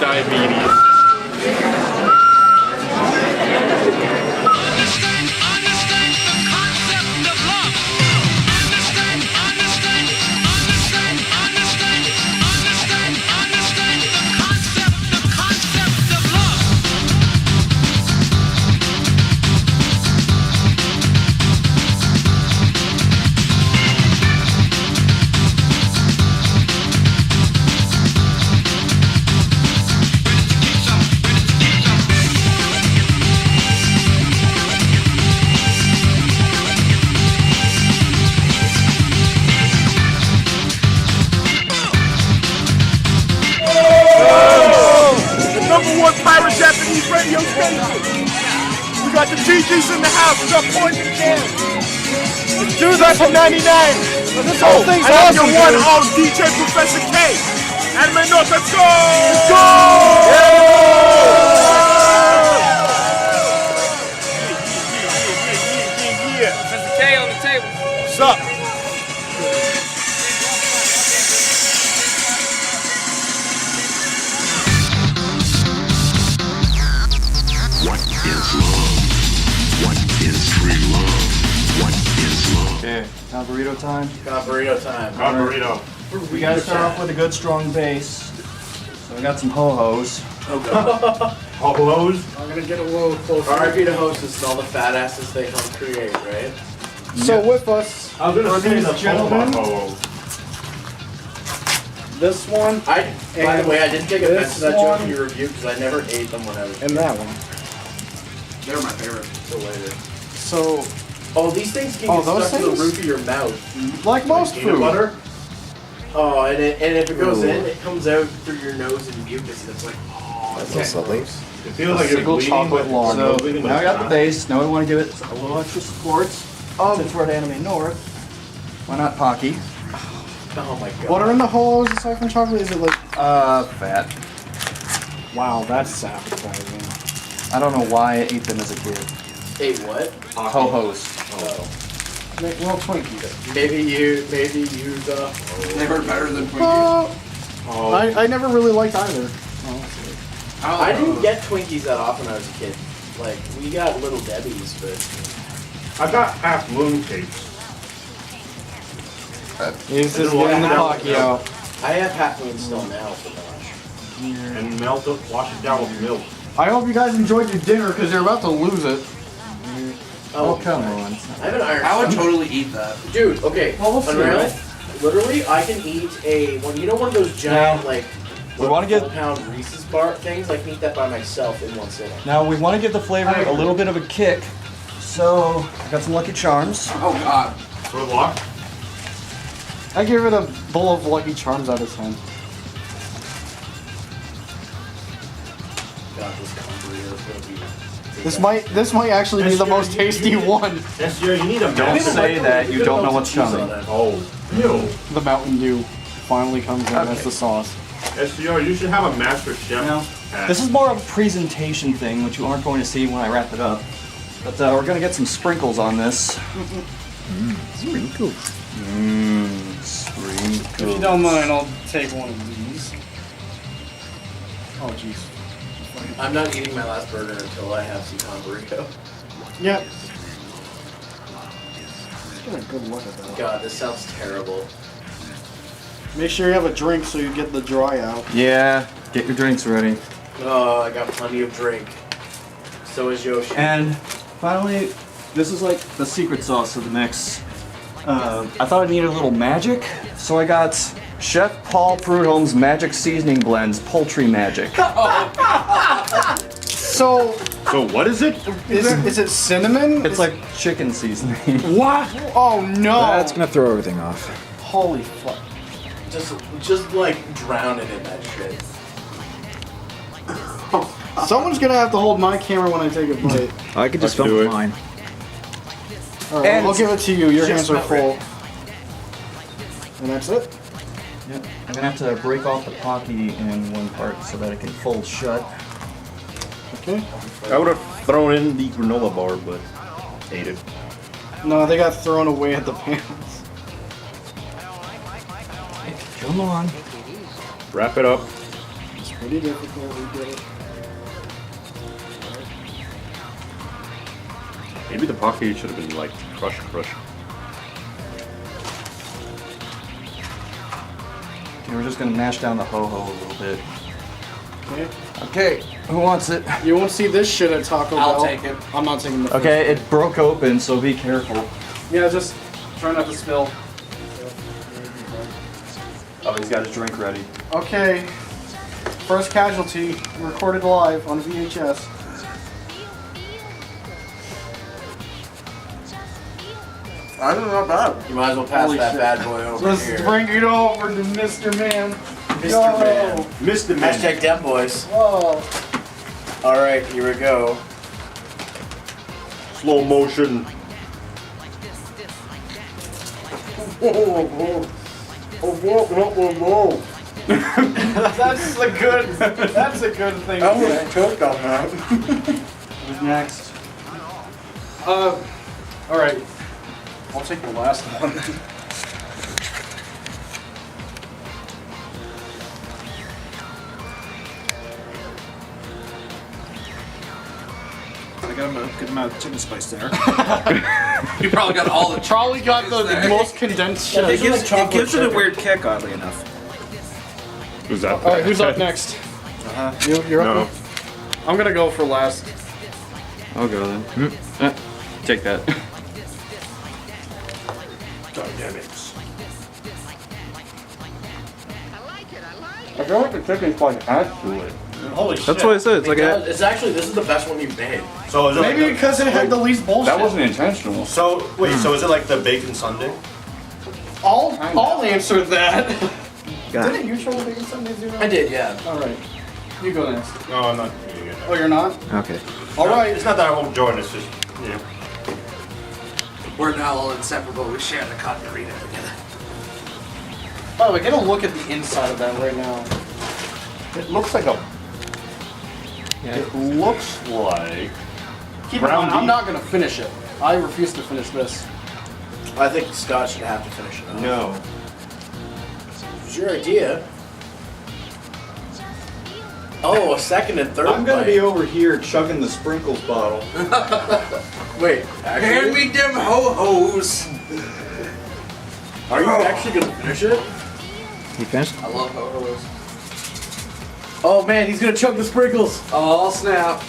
diabetes. Pirate Japanese radio station. We got the GGs in the house. We got points and cans. Do that for 99. This whole thing's awesome. Your one on DJ Professor K. Anime North, let's go! Let's go! Yeah. Professor K on the table. What's up? What is love? What is true love? What is love? Okay, now burrito time. Got burrito time. Got burrito. We gotta start off with a good strong bass. So we got some ho-hos. Oh god. Ho-hos? I'm gonna get a little closer. RIP to Hostess and all the fat asses they help create, right? So with us, I was gonna say the gentlemen, ho-ho. this one, By the way, I didn't take offense to that this joke one. you reviewed because I never ate them when I was. and that one. They were my favorite until later. So, Oh, these things can Oh, get those stuck to the things? roof of your mouth. like most Peanut food. butter. Oh, and if it goes Ooh. in, it comes out through your nose and mucus. And it's like, oh, That's lovely. It feels like you're Single bleeding, chocolate but log. you're So bleeding, now I but got the not. bass. Now we want to give it a little extra support. Since we're at Anime North, why not Pocky? oh my god. What are in the holes aside from chocolate? Is it like? Fat. Wow, that's appetizing. I don't know why I ate them as a kid. Hey, what? Ho-hos. Oh. Well, Twinkies. Maybe you, They were better than Oh, I never really liked either. I didn't get Twinkies that often when I was a kid. Like, we got Little Debbie's, but I got half moon cakes. He's just getting the Pocky out. I have Half Moon still now for gosh. And melt it, wash it down with milk. I hope you guys enjoyed your dinner because you're about to lose it. Oh, come on. I have an iron. I would totally eat that. Dude, okay. Well, we'll see. Unreal. Literally, I can eat one of those giant, Now, like, we wanna get- 1 pound Reese's bar things. I can eat that by myself in one sitting. Now we want to give the flavor a little bit of a kick. So I got some Lucky Charms. Oh god. For the lock? I give it a bowl of Lucky Charms out of 10. God, this burrito is gonna be. This might actually be the most tasty one. SGR, you need a Don't milk. say that you don't know what's coming. Oh, ew. The Mountain Dew finally comes in as the sauce. SGR, you should have a Master Chef. Now, hat. this is more of a presentation thing, which you aren't going to see when I wrap it up. But we're going to get some sprinkles on this. Sprinkles. Sprinkles. If you don't mind, I'll take one of these. Oh, jeez. I'm not eating my last burger until I have some burrito. Yep. Let's get a good look at that. God, this sounds terrible. Make sure you have a drink so you get the dry out. Yeah, get your drinks ready. Oh, I got plenty of drink. So is Yoshi. And finally, this is like the secret sauce of the mix. I thought I needed a little magic, so I got Chef Paul Prudhomme's Magic Seasoning Blends Poultry Magic. So, what is it? is it cinnamon? It's like chicken seasoning. What? Oh no! That's gonna throw everything off. Holy fuck. Just like drown it in that shit. Someone's gonna have to hold my camera when I take a bite. I could just Let's do film it. mine. Alright, And I'll give it to you. Your just hands are about full. ready. And that's it? Yep. I'm gonna have to break off the Pocky in one part so that it can fold shut. Okay. I would have thrown in the granola bar, but ate it. No, they got thrown away at the pants. Come on. Wrap it up. Pretty difficult, we did it. Maybe the Pocky should have been like crush. Okay, we're just gonna mash down the ho-ho a little bit. Okay. Okay, who wants it? You won't see this shit at Taco Bell. I'll take it. I'm not taking the Okay, it broke open, so be careful. Yeah, just try not to spill. Oh, he's got his drink ready. Okay. First casualty, recorded live on VHS. I don't know about. You might as well pass Holy that shit. bad boy over Let's here. bring it over to Mr. Man. Mr. Man. Mr. Man. Hashtag them boys. Whoa. All right, here we go. Slow motion. That's a good thing I to was say. choked on that. Who's next? Alright. I'll take the last one. I got a good amount of chicken spice there. You probably got all the. Probably got the most condensed shit. It gives it a weird kick, oddly enough. Who's that? Alright, who's up next? You're No. up. I'm gonna go for last. I'll go then. Take that. Dynamics. I feel like the chicken's quite attached to it. Holy shit. That's what I said. It's like It's actually, this is the best one you've made. So is it Maybe like because it had the least bullshit. that wasn't intentional. so wait, so is it like the bacon sundae? I'll answer that. Got Didn't you try the bacon sundae, Zero? I did, yeah. Alright. You go next. No, I'm not eating it. Oh, you're not? Okay. Alright. It's not that I won't join. It's just We're now all inseparable. We share the cut burrito together. By the way, get a look at the inside of that right now. It looks like a. It looks like. Keep in Ground mind, I'm beef. not gonna finish it. I refuse to finish this. I think Scott should have to finish it. No. It's your idea. Oh, a second and third I'm gonna bite. be over here chugging the sprinkles bottle. Wait, Hand actually? me them ho-hos. Are you actually gonna finish it? You finished? I love ho-hos. Oh man, he's gonna chug the sprinkles. Oh, snap.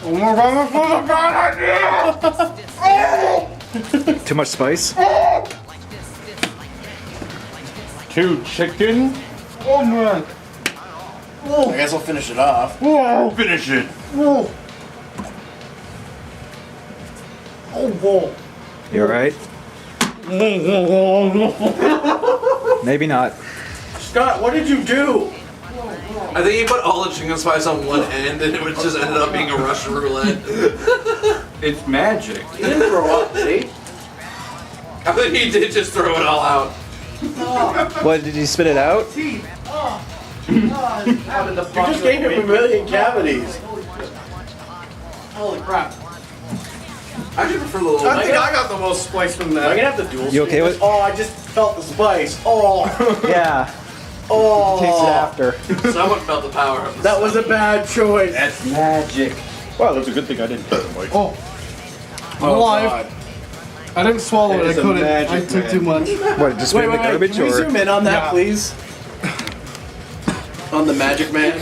Oh my god, this was a bad idea! Too much spice? Two chicken. Oh man. I guess I'll finish it off. Finish it. Oh, whoa. You alright? Maybe not. Scott, what did you do? I think he put all the chicken spice on one end and it just ended up being a Russian roulette. It's magic. You didn't throw up, see? I think he did just throw it all out. What, did you spit it out? You just gave him a million cavities. Holy crap. I do prefer the little. I think I got the most spice from Am I that. gonna have to dual You okay screen with- this? Oh, I just felt the spice. Oh, Yeah. oh. Taste it after. Someone felt the power of the That was a bad choice. That's magic. Wow, that's a good thing I didn't. Like, Oh. I'm alive. God. I didn't swallow it. I It is a couldn't. I magic, took man. too much. What, just spit Wait, in the wait, wait. garbage Can we or? zoom in on that, Yeah. please? On the Magic Man?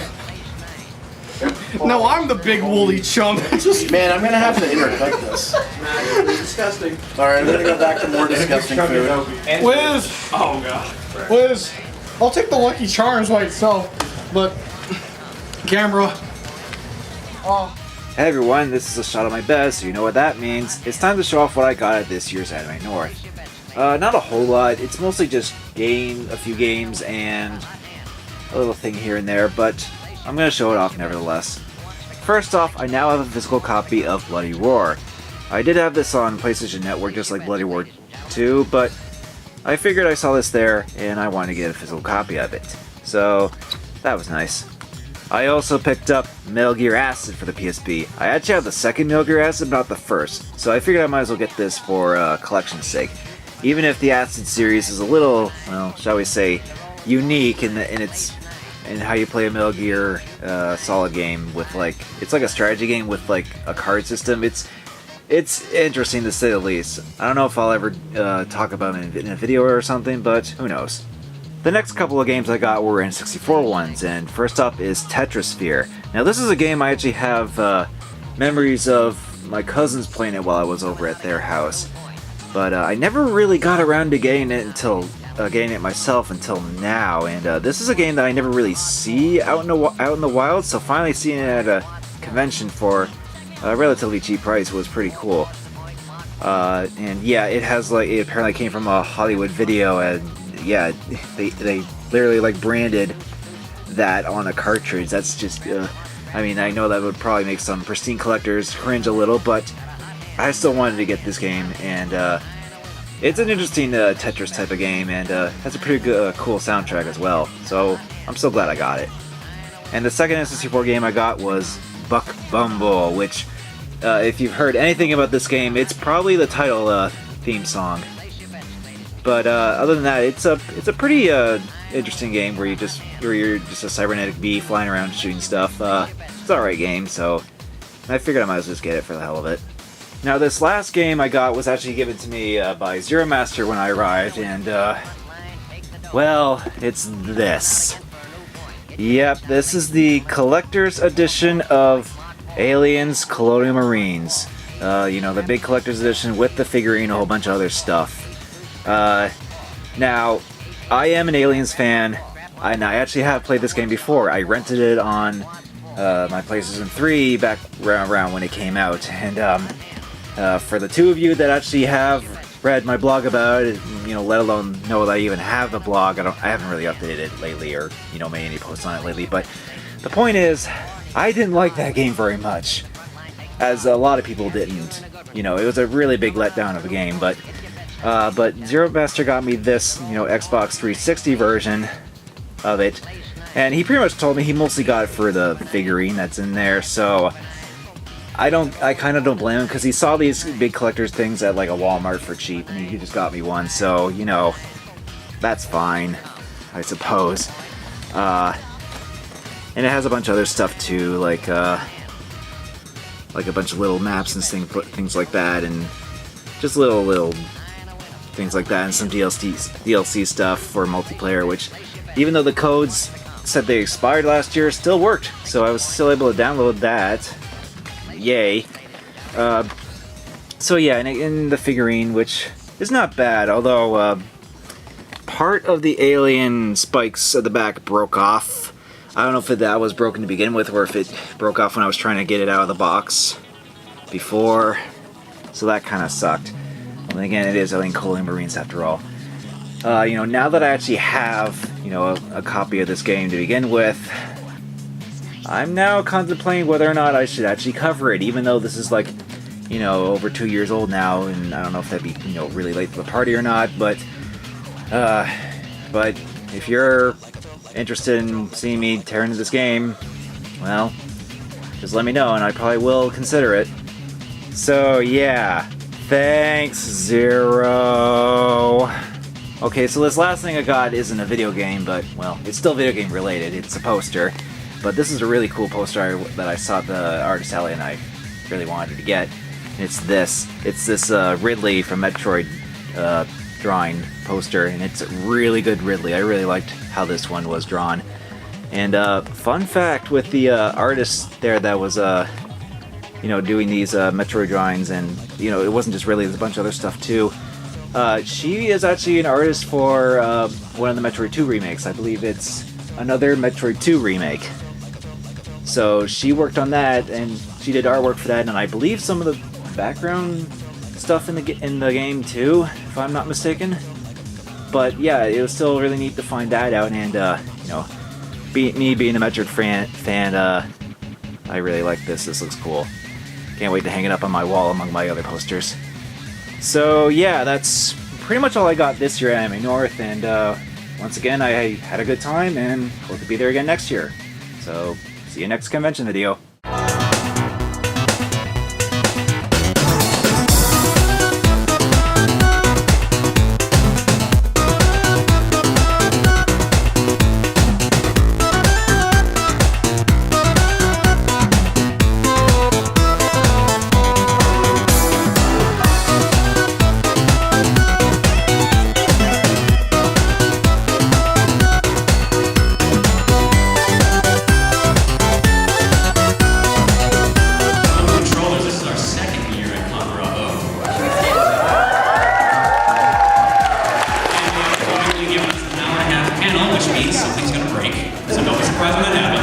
No, I'm the big woolly chump. Man, I'm gonna have to intercut this. disgusting. Alright, I'm gonna go back to more disgusting food. Wiz! Oh god. Wiz! I'll take the Lucky Charms by itself, but camera. Oh, Hey everyone, this is a shot of my best, so you know what that means. It's time to show off what I got at this year's Anime North. Not a whole lot, it's mostly just a few games, and a little thing here and there, but I'm going to show it off nevertheless. First off, I now have a physical copy of Bloody Roar. I did have this on PlayStation Network just like Bloody Roar 2, but I figured I saw this there, and I wanted to get a physical copy of it. So, that was nice. I also picked up Metal Gear Acid for the PSP. I actually have the second Metal Gear Acid, but not the first, so I figured I might as well get this for collection's sake. even if the Acid series is a little, well, shall we say, unique in how you play a Metal Gear Solid game with like, it's like a strategy game with like a card system. It's interesting to say the least. I don't know if I'll ever talk about it in a video or something, but who knows. The next couple of games I got were N64 ones, and first up is Tetrasphere. Now this is a game I actually have memories of my cousins playing it while I was over at their house, but I never really got around to getting it myself until now. And this is a game that I never really see out in the wild, so finally seeing it at a convention for a relatively cheap price was pretty cool. And yeah, it apparently came from a Hollywood video, and yeah, they literally like branded that on a cartridge. That's just, I mean, I know that would probably make some pristine collectors cringe a little, but I still wanted to get this game, and it's an interesting Tetris type of game, and has a pretty good, cool soundtrack as well. So I'm so glad I got it. And the second N64 game I got was Buck Bumble, which, if you've heard anything about this game, it's probably the title theme song. But other than that, it's a pretty interesting game where you're just a cybernetic bee flying around shooting stuff. It's an alright game, so I figured I might as well just get it for the hell of it. Now this last game I got was actually given to me by Zero Master when I arrived, and well, it's this. Yep, this is the collector's edition of Aliens Colonial Marines. You know, the big collector's edition with the figurine and a whole bunch of other stuff. Now, I am an Aliens fan, and I actually have played this game before. I rented it on my PlayStation 3 back around when it came out, and for the two of you that actually have read my blog about it, you know, let alone know that I even have the blog, I haven't really updated it lately, or, you know, made any posts on it lately, but the point is, I didn't like that game very much, as a lot of people didn't. You know, it was a really big letdown of a game, but Zero Master got me this, you know, Xbox 360 version of it, and he pretty much told me he mostly got it for the figurine that's in there, so I kind of don't blame him, because he saw these big collector's things at like a Walmart for cheap, and he just got me one, so, you know, that's fine, I suppose. And it has a bunch of other stuff too, like a bunch of little maps and things like that, and just little things like that, and some DLC stuff for multiplayer, which, even though the codes said they expired last year, still worked, so I was still able to download that. Yay. So yeah, and the figurine, which is not bad, although part of the alien spikes at the back broke off. I don't know if that was broken to begin with, or if it broke off when I was trying to get it out of the box before, so that kind of sucked. And again, it is Alien Colonial Marines after all. You know, now that I actually have, you know, a copy of this game to begin with, I'm now contemplating whether or not I should actually cover it, even though this is like, you know, over 2 years old now, and I don't know if that'd be, you know, really late for the party or not, but if you're interested in seeing me tear into this game, well, just let me know, and I probably will consider it. So yeah, thanks, Zero. Okay, so this last thing I got isn't a video game, but, well, it's still video game related. It's a poster. But this is a really cool poster that I saw at the artist alley and I really wanted to get. And it's this. It's this Ridley from Metroid drawing poster, and it's a really good Ridley. I really liked how this one was drawn. And fun fact with the artist there that was you know, doing these Metroid drawings, and, you know, it wasn't just Ridley, there's a bunch of other stuff too. She is actually an artist for one of the Metroid 2 remakes. I believe it's another Metroid 2 remake. So she worked on that, and she did artwork for that, and I believe some of the background stuff in the game too, if I'm not mistaken. But yeah, it was still really neat to find that out, and you know, me being a Metroid fan, I really like this. This looks cool. Can't wait to hang it up on my wall among my other posters. So yeah, that's pretty much all I got this year at Anime North, and once again, I had a good time, and hope to be there again next year. So, see you next convention video.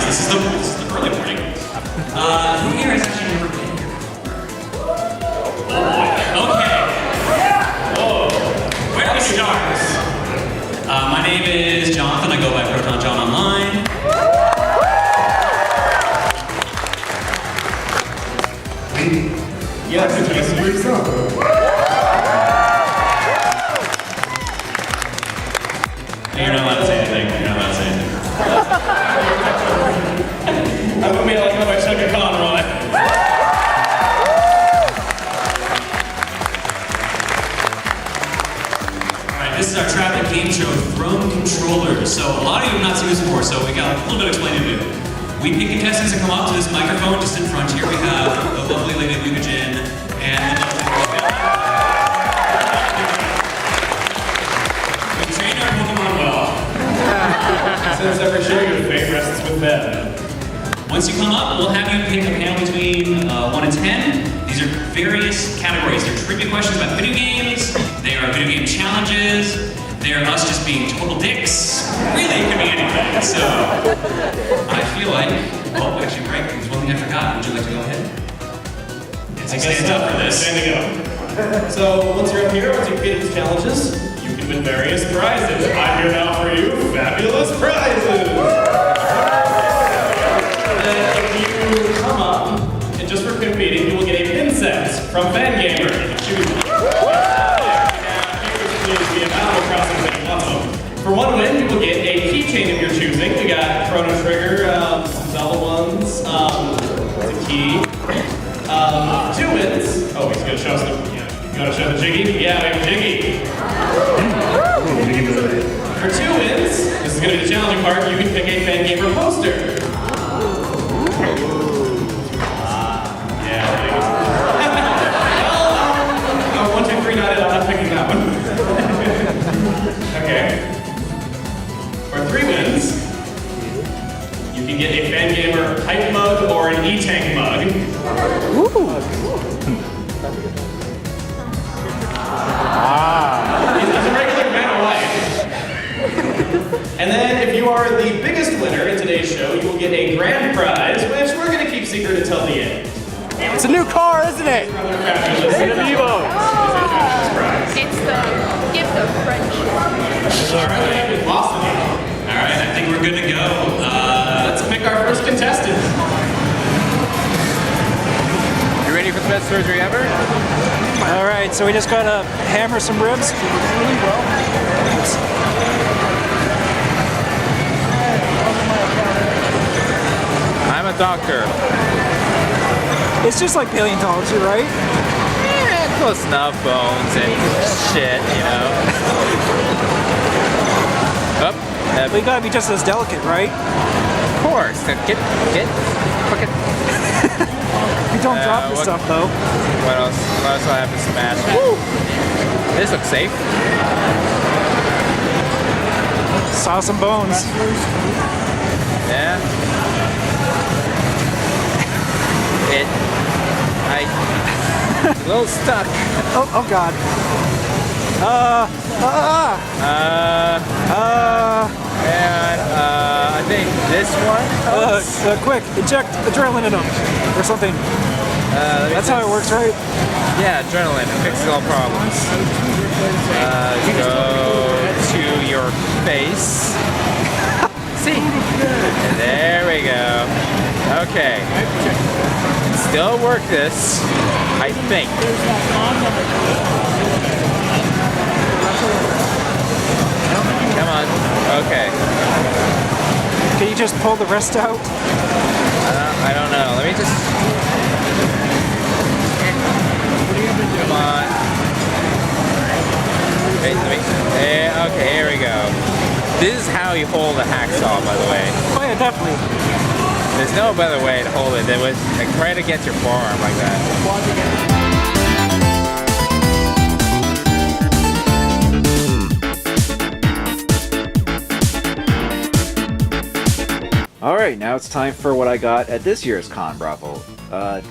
This is the early morning. Who here has actually never been here? Okay. Whoa. Where are the stars? My name is Jonathan. I go by Proton John online. Yes, it's You're not allowed to say anything. You're not allowed to say anything. I put me like how I took a Conroy. Alright, this is our traffic game show, Throne Controllers. So a lot of you have not seen this before, so we got a little bit of explaining to do. We pick contestants to come up to this microphone just in front. Here we have the lovely lady Mugajin and the lovely We trained our Pokemon well. Since every show your fate rests with them. Once you come up, we'll have you pick a panel between 1 and 10. These are various categories. They're trivia questions about video games. They are video game challenges. They are us just being total dicks. Really, it could be anything. So, I feel like, oh, actually, Greg, there's one thing I forgot. Would you like to go ahead? I guess up for this. Standing up. So once you're up here, once you complete these challenges, you can win various prizes. I'm here now for you, fabulous prizes. And if you come up, and just for competing, you will get a pin set from Fangamer. You can choose one. For one win, you will get a keychain of your choosing. We got Chrono Trigger, some Zelda ones, the key. 2 wins. Oh, he's gonna show us the. You wanna show the Jiggy? Yeah, we have a Jiggy. For 2 wins, this is gonna be the challenging part. You can pick a Fangamer poster. Yeah. 1, 2, 3, not it. I'm not picking that one. Okay. For 3 wins, you can get a Fangamer hype mug or an E-Tank mug. He's a regular man of life. And then if you are the biggest winner in today's show, you will get a grand prize, which we're going to keep secret until the end. It's a new car, isn't it? It's an Amiibo. It's the gift of friendship. Alright, I think we're good to go. Let's pick our first contestant. You ready for the best surgery ever? Alright, so we just gotta hammer some ribs. I'm a doctor. It's just like paleontology, right? Yeah, close enough. Bones and shit, you know. Up. We gotta be just as delicate, right? Of course. Get, fucking. We don't drop this what- stuff though. What else? What else do I have to smash? Woo! This looks safe. Saw some bones. Yeah. A little stuck. Oh god. And I think this one. Quick, inject adrenaline in them or something. That's how it works, right? Yeah, adrenaline fixes all problems. Go to your face. See? There we go. Okay. Still work this, I think. Come on. Okay. Can you just pull the rest out? I don't know. Let me just. Come on. Wait, okay, here we go. This is how you hold a hacksaw, by the way. Oh yeah, definitely. There's no better way to hold it. It was like right against your forearm like that. Alright, now it's time for what I got at this year's ConBravo.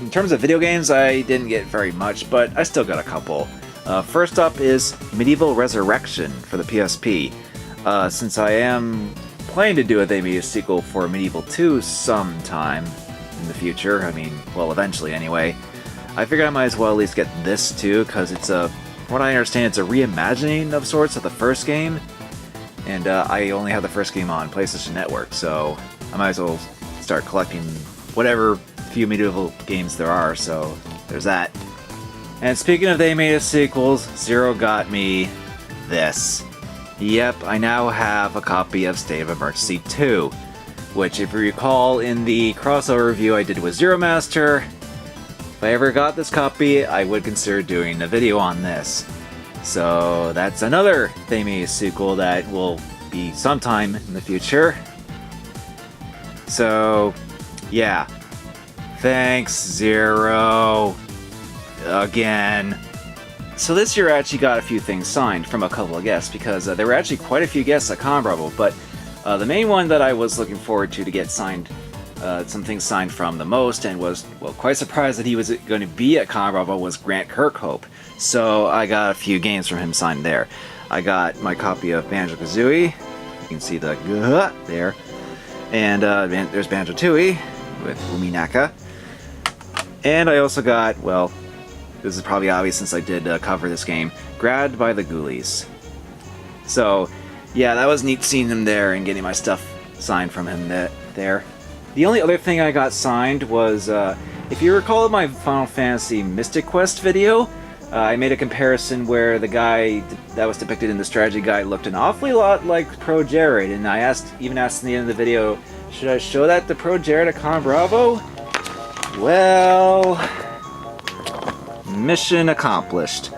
In terms of video games, I didn't get very much, but I still got a couple. First up is Medieval Resurrection for the PSP. Since I am planning to do a They Made a sequel for Medieval 2 sometime in the future. I mean, well, eventually anyway. I figured I might as well at least get this too, because it's a, from what I understand, it's a reimagining of sorts of the first game. And I only have the first game on PlayStation Network, so I might as well start collecting whatever few medieval games there are, so there's that. And speaking of They Made a sequels, Zero got me this. Yep, I now have a copy of State of Emergency 2, which if you recall in the crossover review I did with Zero Master, if I ever got this copy, I would consider doing a video on this. So that's another They Made a sequel that will be sometime in the future. So, yeah. Thanks, Zero. Again. So this year I actually got a few things signed from a couple of guests, because there were actually quite a few guests at ConBravo, but the main one that I was looking forward to get signed, some things signed from the most, and was, well, quite surprised that he was going to be at ConBravo, was Grant Kirkhope. So I got a few games from him signed there. I got my copy of Banjo-Kazooie. You can see the there. And there's Banjo-Tooie with Uminaka. And I also got, well, this is probably obvious since I did cover this game, Grabbed by the Ghoulies. So, yeah, that was neat seeing him there and getting my stuff signed from him there. The only other thing I got signed was, if you recall my Final Fantasy Mystic Quest video, I made a comparison where the guy that was depicted in the strategy guide looked an awfully lot like Pro Jared, and I even asked in the end of the video, should I show that to Pro Jared at ConBravo? Well, mission accomplished.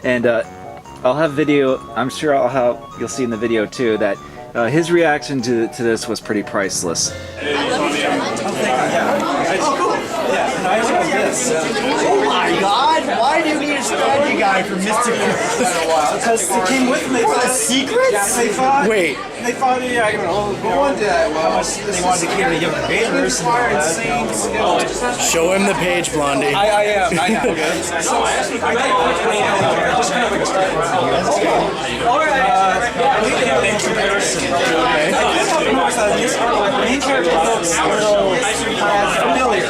And I'll have video, I'm sure you'll see in the video too, that his reaction to this was pretty priceless. Oh my god, why do you need a strategy guide for Mystic Quest? Because it came with me. What, secrets? Yeah, they thought. Wait. They thought, yeah, you know, One day, how much they wanted to keep the young gamers and all that. Show him the page, Blondie. I am. So, just kind of like a start. I believe they have a comparison. I did have to notice that these main character looks a little familiar.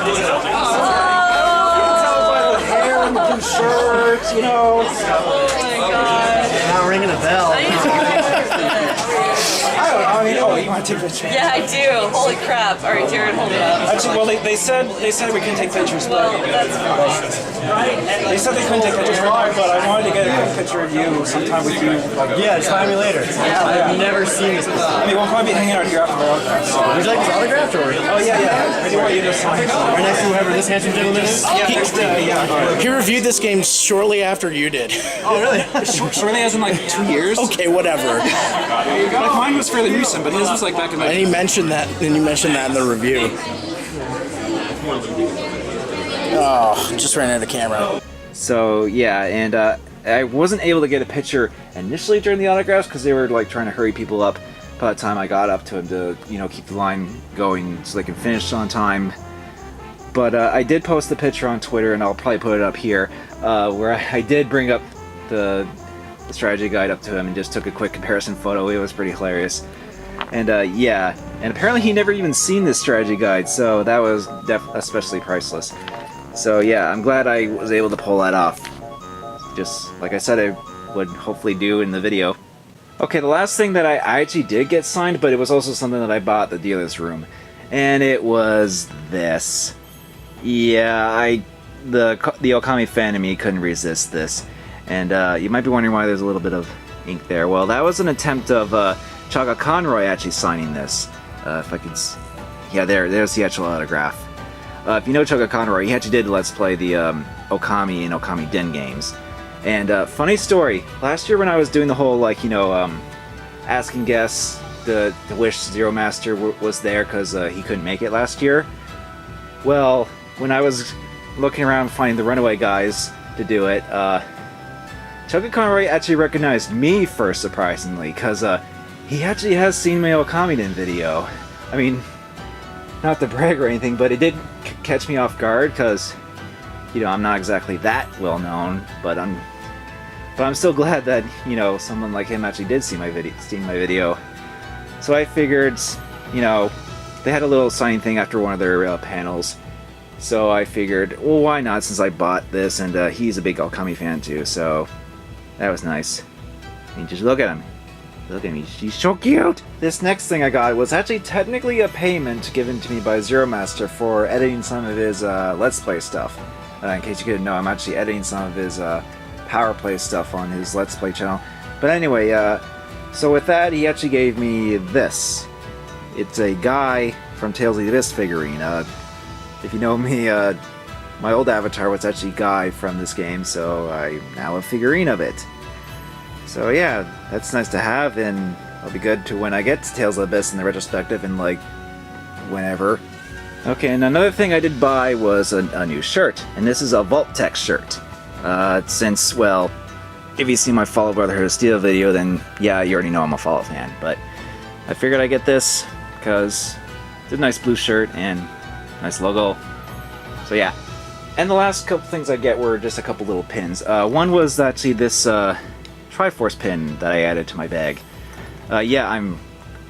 Blue shirts, you know. Oh my god. Not ringing a bell. I don't know. I mean, oh, you want to take a picture? Yeah, I do. Holy crap! All right, Jared, hold it up. Actually, well, they said we couldn't take pictures. Well, that's fine. They said they couldn't take pictures, but I wanted to get a quick picture of you sometime with you. Yeah, just find me later. Yeah, I've never seen it. I mean, we'll probably be hanging out here after my autograph. So. Would you like this autographed or? Oh yeah. I do want you to sign. Right next to whoever this handsome gentleman is. Yeah. He reviewed this game shortly after you did. Oh really? Shortly as in like 2 years. Okay, whatever. Like mine was fairly recent, but his was like back in the. And he mentioned that. And you mentioned that in the review. Oh, just ran out of camera. So yeah, and I wasn't able to get a picture initially during the autographs because they were like trying to hurry people up by the time I got up to him to, you know, keep the line going so they can finish on time. But I did post the picture on Twitter, and I'll probably put it up here, where I did bring up the strategy guide up to him and just took a quick comparison photo. It was pretty hilarious. And yeah, and apparently he never even seen this strategy guide, so that was especially priceless. So yeah, I'm glad I was able to pull that off. Just like I said I would hopefully do in the video. Okay, the last thing that I actually did get signed, but it was also something that I bought at the dealer's room. And it was this. Yeah, the Okami fan in me couldn't resist this. And you might be wondering why there's a little bit of ink there. Well, that was an attempt of Chaka Conroy actually signing this. If I could... Yeah, there's the actual autograph. If you know Chaka Conroy, he actually did Let's Play the Okami and Okami Den games. And funny story, last year when I was doing the whole, like, you know, asking guests to wish Zero Master was there because he couldn't make it last year. Well, when I was looking around finding the Runaway guys to do it, Chaka Conroy actually recognized me first, surprisingly, because he actually has seen my Okami Den video. I mean, not to brag or anything, but it did catch me off guard because, you know, I'm not exactly that well known, but I'm still glad that, you know, someone like him actually did see my video. So I figured, you know, they had a little signing thing after one of their panels. So I figured, well, why not, since I bought this, and he's a big Okami fan too, so that was nice. And just look at him. Look at me, she's so cute! This next thing I got was actually technically a payment given to me by Zero Master for editing some of his Let's Play stuff. In case you couldn't know, I'm actually editing some of his Power Play stuff on his Let's Play channel. But anyway, so with that, he actually gave me this. It's a guy from Tales of the Abyss figurine. If you know me, my old avatar was actually Guy from this game, so I now have a figurine of it. So yeah, that's nice to have, and it'll be good to when I get to Tales of the Abyss in the retrospective in like whenever. Okay, and another thing I did buy was a new shirt, and this is a Vault-Tec shirt. Since, well, if you see my Fall Out Brotherhood of Steel video, then yeah, you already know I'm a Fallout fan, but I figured I'd get this because it's a nice blue shirt and nice logo. So yeah. And the last couple things I get were just a couple little pins. One was actually this Triforce pin that I added to my bag. Yeah, I'm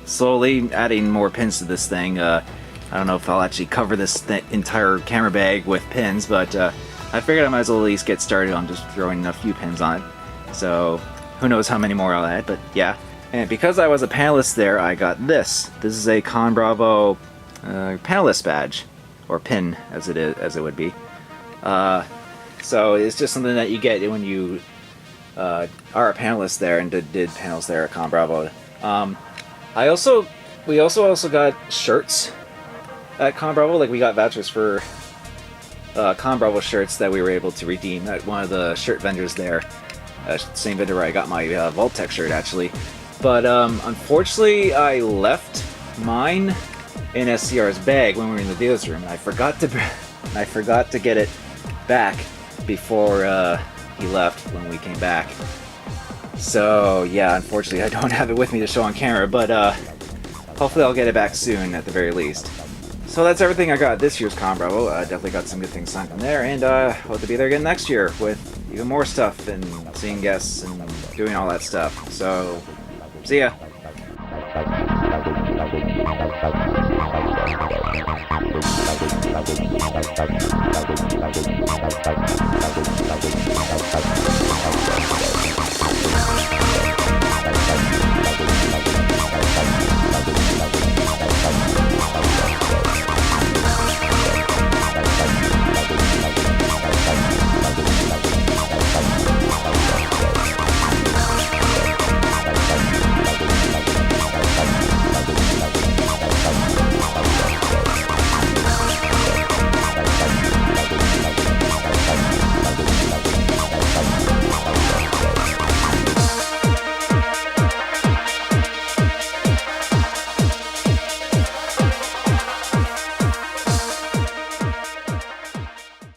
slowly adding more pins to this thing. I don't know if I'll actually cover this entire camera bag with pins, but I figured I might as well at least get started on just throwing a few pins on it. So who knows how many more I'll add, but yeah. And because I was a panelist there, I got this. This is a ConBravo panelist badge, or pin as it would be. So it's just something that you get when you are a panelist there and did panels there at ConBravo. We also got shirts at ConBravo. Like, we got vouchers for ConBravo shirts that we were able to redeem at one of the shirt vendors there. Same vendor where I got my Vault-Tec shirt, actually. But unfortunately, I left mine in SCR's bag when we were in the dealer's room. I forgot to get it back before he left when we came back. So yeah, unfortunately, I don't have it with me to show on camera, but hopefully I'll get it back soon at the very least. So that's everything I got this year's ConBravo. Definitely got some good things signed from there, and hope to be there again next year with even more stuff and seeing guests and doing all that stuff. So, see ya. What